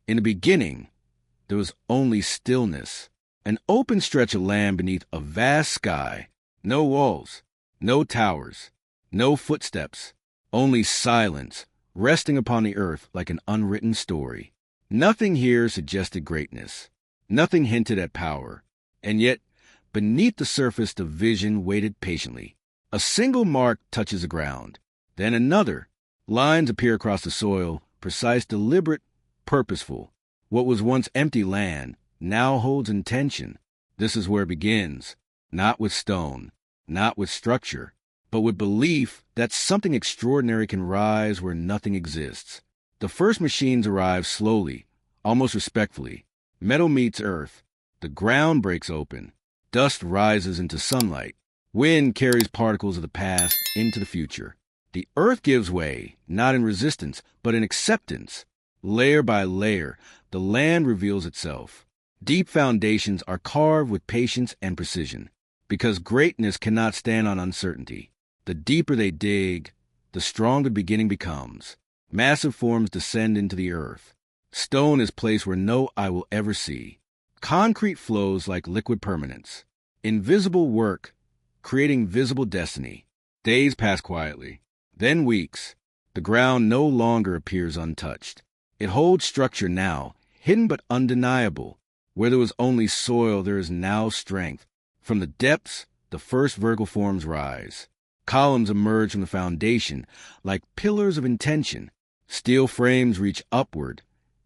In the beginning, there was only stillness, an open stretch of land beneath a vast sky, no walls, no towers, no footsteps, only silence, resting upon the earth like an unwritten story. Nothing here suggested greatness, nothing hinted at power, and yet, beneath the surface the vision waited patiently. A single mark touches the ground, then another. Lines appear across the soil, precise, deliberate, purposeful. What was once empty land now holds intention. This is where it begins, not with stone, not with structure, but with belief that something extraordinary can rise where nothing exists. The first machines arrive slowly, almost respectfully. Metal meets earth. The ground breaks open. Dust rises into sunlight. Wind carries particles of the past into the future. The earth gives way, not in resistance, but in acceptance. Layer by layer, the land reveals itself. Deep foundations are carved with patience and precision, because greatness cannot stand on uncertainty. The deeper they dig, the stronger the beginning becomes. Massive forms descend into the earth. Stone is placed where no eye will ever see. Concrete flows like liquid permanence. Invisible work, creating visible destiny. Days pass quietly, then weeks. The ground no longer appears untouched. It holds structure now, hidden but undeniable. Where there was only soil, there is now strength. From the depths, the first vertical forms rise. Columns emerge from the foundation, like pillars of intention. Steel frames reach upward,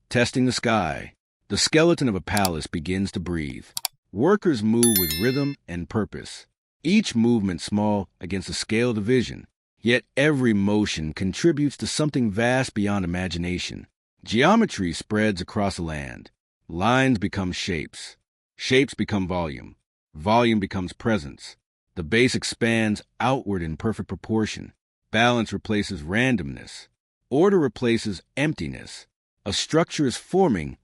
testing the sky. The skeleton of a palace begins to breathe. Workers move with rhythm and purpose, each movement small against the scale of the vision. Yet every motion contributes to something vast beyond imagination. Geometry spreads across the land. Lines become shapes. Shapes become volume. Volume becomes presence. The base expands outward in perfect proportion. Balance replaces randomness. Order replaces emptiness. A structure is forming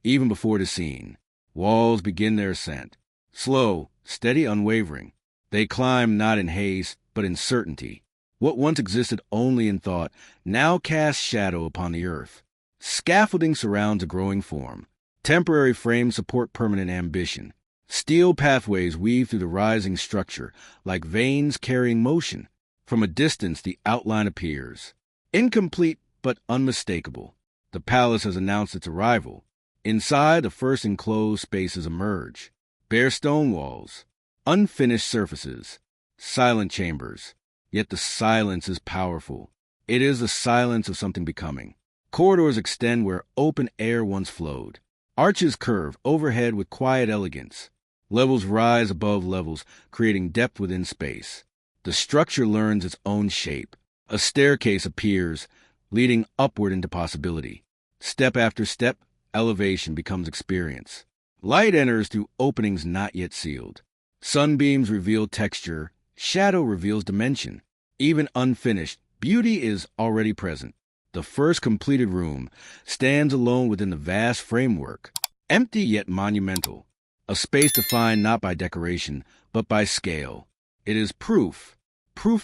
even before it is seen. Walls begin their ascent. Slow, steady, unwavering. They climb not in haste, but in certainty. What once existed only in thought now casts shadow upon the earth. Scaffolding surrounds a growing form. Temporary frames support permanent ambition. Steel pathways weave through the rising structure, like veins carrying motion. From a distance, the outline appears. Incomplete, but unmistakable. The palace has announced its arrival. Inside, the first enclosed spaces emerge. Bare stone walls, unfinished surfaces, silent chambers. Yet the silence is powerful. It is the silence of something becoming. Corridors extend where open air once flowed. Arches curve overhead with quiet elegance. Levels rise above levels, creating depth within space. The structure learns its own shape. A staircase appears, leading upward into possibility. Step after step, elevation becomes experience. Light enters through openings not yet sealed. Sunbeams reveal texture. Shadow reveals dimension. Even unfinished, beauty is already present. The first completed room stands alone within the vast framework, empty yet monumental, a space defined not by decoration, but by scale. It is proof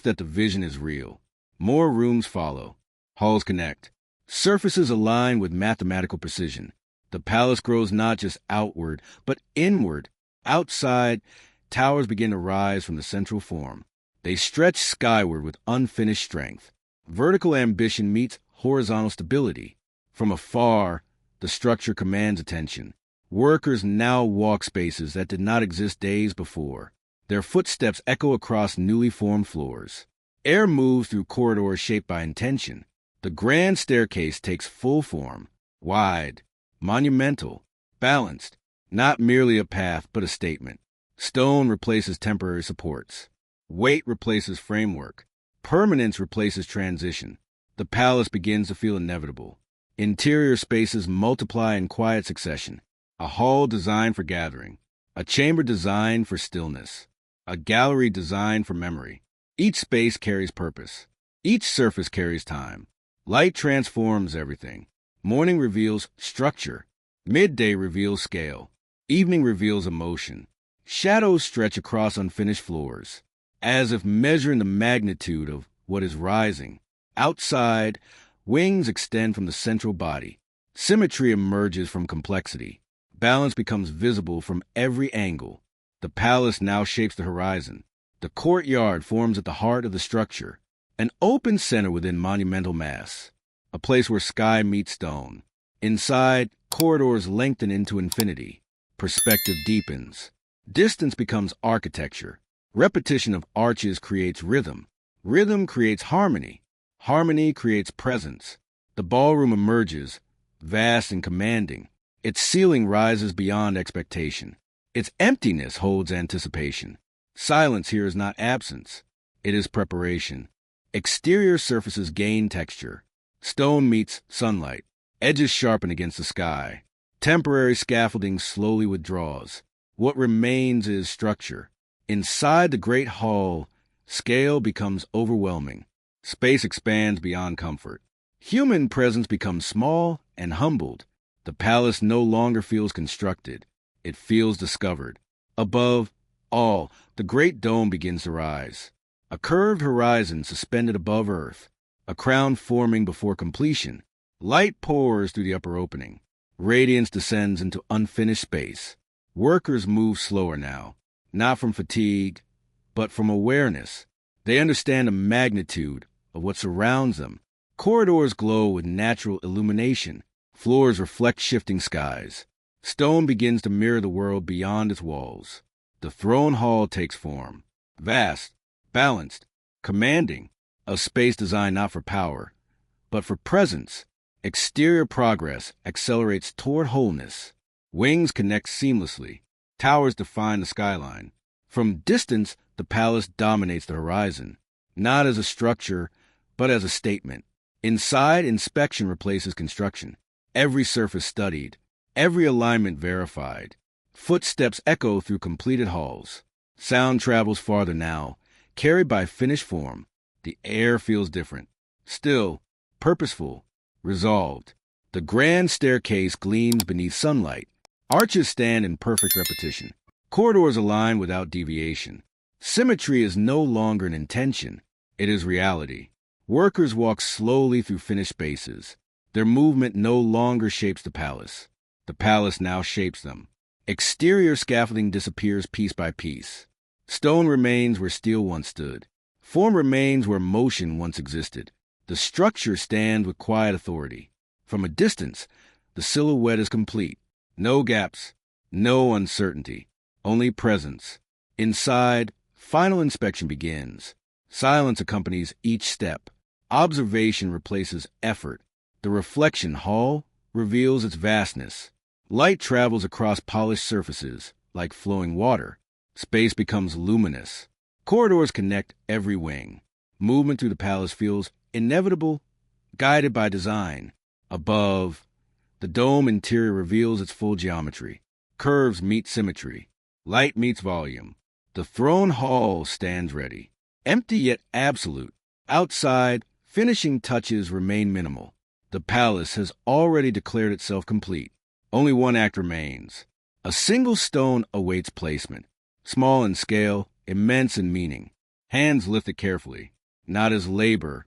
that the vision is real. More rooms follow. Halls connect. Surfaces align with mathematical precision. The palace grows not just outward, but inward. Outside, towers begin to rise from the central form. They stretch skyward with unfinished strength. Vertical ambition meets horizontal stability. From afar, the structure commands attention. Workers now walk spaces that did not exist days before. Their footsteps echo across newly formed floors. Air moves through corridors shaped by intention. The grand staircase takes full form, wide, monumental, balanced, not merely a path but a statement. Stone replaces temporary supports. Weight replaces framework. Permanence replaces transition. The palace begins to feel inevitable. Interior spaces multiply in quiet succession. A hall designed for gathering. A chamber designed for stillness. A gallery designed for memory. Each space carries purpose. Each surface carries time. Light transforms everything. Morning reveals structure. Midday reveals scale. Evening reveals emotion. Shadows stretch across unfinished floors, as if measuring the magnitude of what is rising. Outside, wings extend from the central body. Symmetry emerges from complexity. Balance becomes visible from every angle. The palace now shapes the horizon. The courtyard forms at the heart of the structure, an open center within monumental mass, a place where sky meets stone. Inside, corridors lengthen into infinity. Perspective deepens. Distance becomes architecture. Repetition of arches creates rhythm. Rhythm creates harmony. Harmony creates presence. The ballroom emerges, vast and commanding. Its ceiling rises beyond expectation. Its emptiness holds anticipation. Silence here is not absence. It is preparation. Exterior surfaces gain texture. Stone meets sunlight. Edges sharpen against the sky. Temporary scaffolding slowly withdraws. What remains is structure. Inside the great hall, scale becomes overwhelming. Space expands beyond comfort. Human presence becomes small and humbled. The palace no longer feels constructed. It feels discovered. Above all, the great dome begins to rise. A curved horizon suspended above earth. A crown forming before completion. Light pours through the upper opening. Radiance descends into unfinished space. Workers move slower now, not from fatigue, but from awareness. They understand the magnitude of what surrounds them. Corridors glow with natural illumination. Floors reflect shifting skies. Stone begins to mirror the world beyond its walls. The throne hall takes form. Vast, balanced, commanding. A space designed not for power, but for presence. Exterior progress accelerates toward wholeness. Wings connect seamlessly. Towers define the skyline. From distance, the palace dominates the horizon, not as a structure, but as a statement. Inside, inspection replaces construction. Every surface studied, every alignment verified. Footsteps echo through completed halls. Sound travels farther now, carried by finished form. The air feels different, still, purposeful, resolved. The grand staircase gleams beneath sunlight. Arches stand in perfect repetition. Corridors align without deviation. Symmetry is no longer an intention. It is reality. Workers walk slowly through finished spaces. Their movement no longer shapes the palace. The palace now shapes them. Exterior scaffolding disappears piece by piece. Stone remains where steel once stood. Form remains where motion once existed. The structure stands with quiet authority. From a distance, the silhouette is complete. No gaps, no uncertainty, only presence. Inside, final inspection begins. Silence accompanies each step. Observation replaces effort. The reflection hall reveals its vastness. Light travels across polished surfaces, like flowing water. Space becomes luminous. Corridors connect every wing. Movement through the palace feels inevitable, guided by design. Above, the dome interior reveals its full geometry. Curves meet symmetry. Light meets volume. The throne hall stands ready. Empty yet absolute. Outside, finishing touches remain minimal. The palace has already declared itself complete. Only one act remains. A single stone awaits placement. Small in scale, immense in meaning. Hands lifted carefully, not as labor,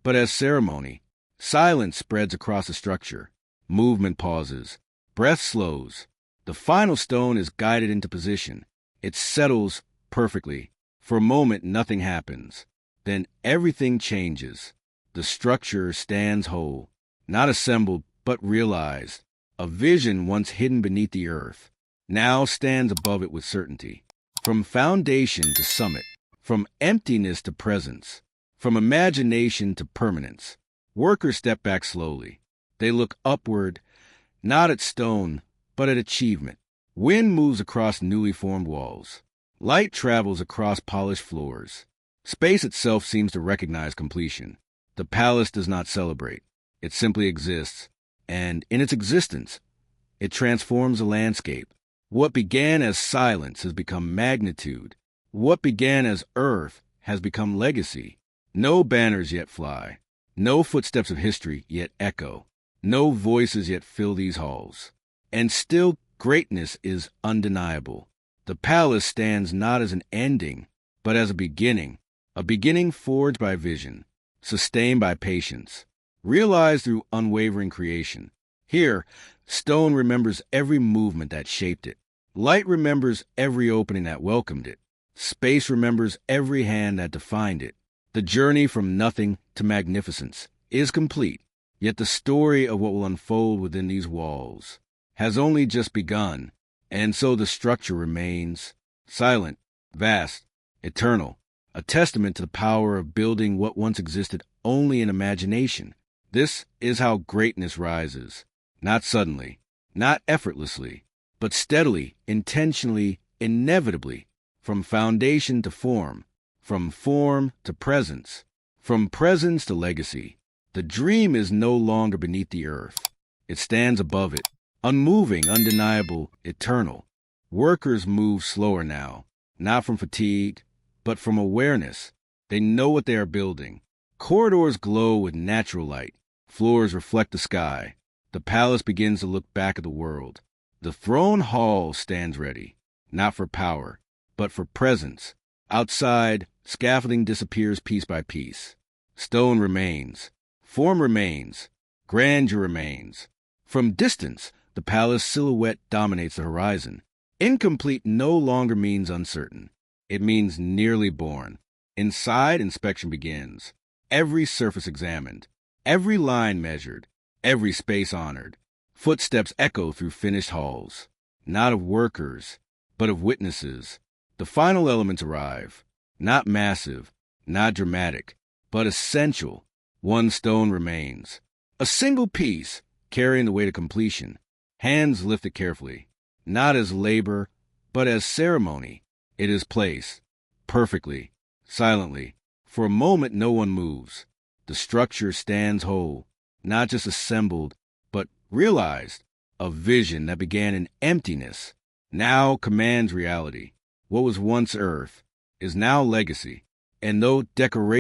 but as ceremony. Silence spreads across the structure. Movement pauses. Breath slows. The final stone is guided into position. It settles perfectly. For a moment, nothing happens. Then everything changes. The structure stands whole, not assembled, but realized. A vision once hidden beneath the earth now stands above it with certainty. From foundation to summit, from emptiness to presence, from imagination to permanence. Workers step back slowly. They look upward, not at stone, but at achievement. Wind moves across newly formed walls. Light travels across polished floors. Space itself seems to recognize completion. The palace does not celebrate. It simply exists, and in its existence, it transforms the landscape. What began as silence has become magnitude. What began as earth has become legacy. No banners yet fly. No footsteps of history yet echo. No voices yet fill these halls. And still, greatness is undeniable. The palace stands not as an ending, but as a beginning forged by vision, sustained by patience, realized through unwavering creation. Here, stone remembers every movement that shaped it. Light remembers every opening that welcomed it. Space remembers every hand that defined it. The journey from nothing to magnificence is complete, yet the story of what will unfold within these walls has only just begun, and so the structure remains silent, vast, eternal, a testament to the power of building what once existed only in imagination. This is how greatness rises, not suddenly, not effortlessly, but steadily, intentionally, inevitably, from foundation to form, from form to presence, from presence to legacy. The dream is no longer beneath the earth. It stands above it, unmoving, undeniable, eternal. Workers move slower now, not from fatigue, but from awareness. They know what they are building. Corridors glow with natural light. Floors reflect the sky. The palace begins to look back at the world. The throne hall stands ready, not for power, but for presence. Outside, scaffolding disappears piece by piece. Stone remains. Form remains. Grandeur remains. From distance, the palace silhouette dominates the horizon. Incomplete no longer means uncertain. It means nearly born. Inside, inspection begins. Every surface examined. Every line measured. Every space honored. Footsteps echo through finished halls. Not of workers, but of witnesses. The final elements arrive. Not massive, not dramatic, but essential. One stone remains. A single piece, carrying the weight of completion. Hands lifted carefully. Not as labor, but as ceremony. It is placed. Perfectly. Silently. For a moment no one moves. The structure stands whole. Not just assembled, but realized. A vision that began in emptiness now commands reality. What was once earth is now legacy. And though decoration